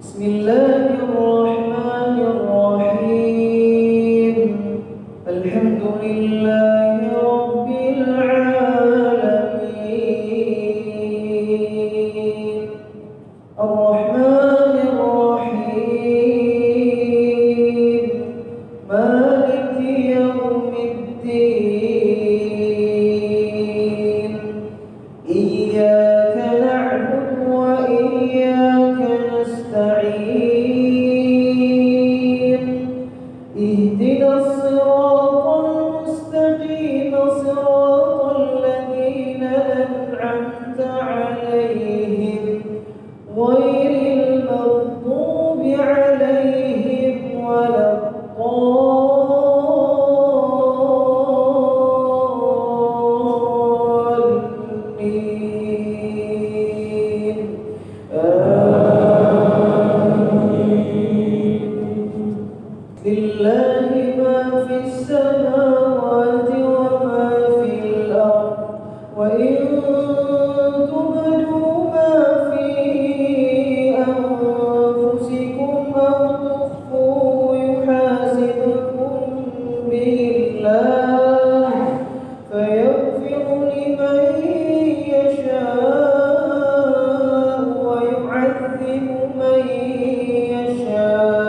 بسم الله الرحمن الرحيم. الحمد لله رب العالمين. الرحمن الرحيم. مالك يوم الدين. إياك نعبد وإياك نستعين. اهدنا الصراط المستقيم صراط الذين أنعمت عليهم غير المغضوب عليهم ولا الضالين. لله ما في السماوات وما في الأرض، وإن تبدوا ما في أنفسكم أو تخفوه يحاسبكم به الله فيغفر لمن يشاء ويعذب من يشاء.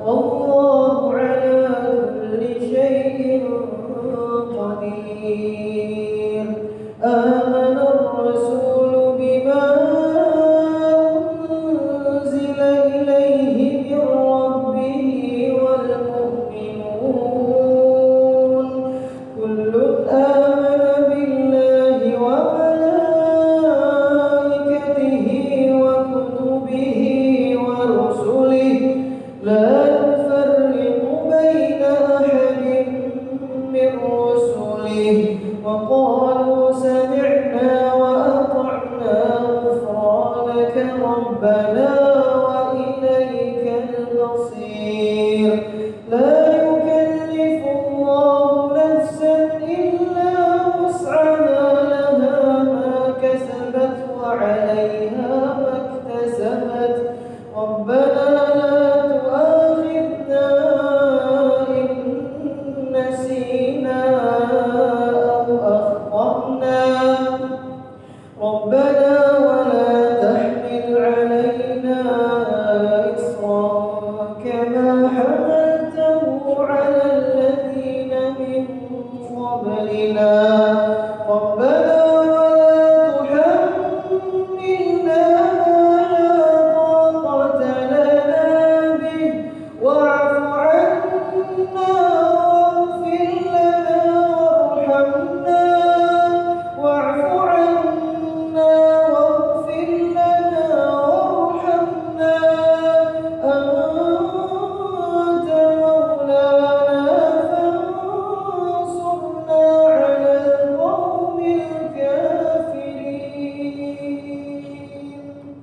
والله على كل شيء قدير. آمن الرسول بما أنزل إليه من ربه والمؤمنون كل آمن بالله وملائكته وكتبه ورسله لا نفرق بين أحد من رسله وقالوا سمعنا وأطعنا غفرانك ربنا وإليك المصير. لا يكلف الله نفسا إلا وسعها لها ما كسبت وعليها ما اكتسبت. ربنا لا تؤاخذنا إن نسينا أو أخطأنا. ربنا ولا تحمل علينا إصرا كما حملته على الذين من قبلنا. ربنا ولا تحملنا ما لا طاقة لنا به واعف عنا واغفر لنا وارحمنا. واعف عنا واغفر لنا وارحمنا أنت مولانا فانصرنا على القوم الكافرين.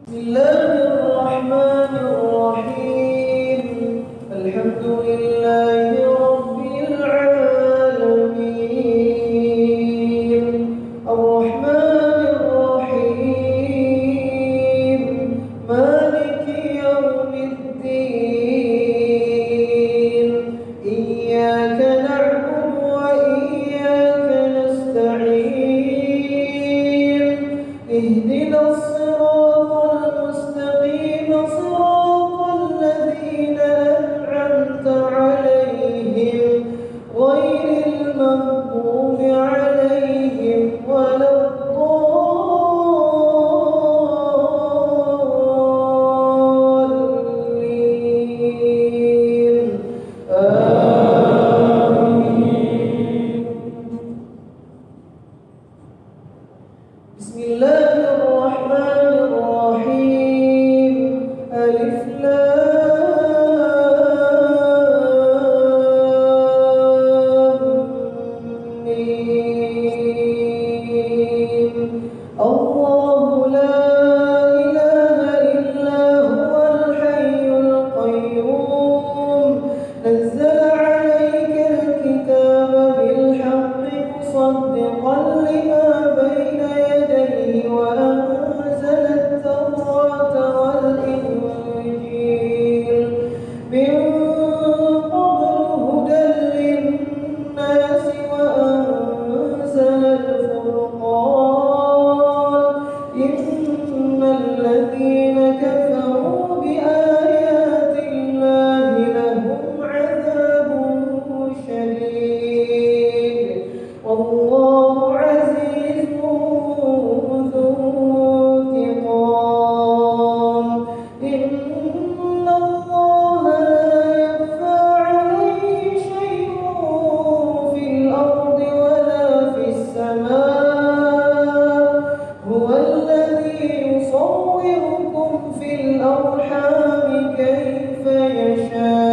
بسم الله الرحمن الرحيم. الحمد لله رب العالمين. الرحمن الرحيم. مالك يوم الدين. إياك نعبد وإياك نستعين. اهدنا الصراط المستقيم الأرحام كيف يشاء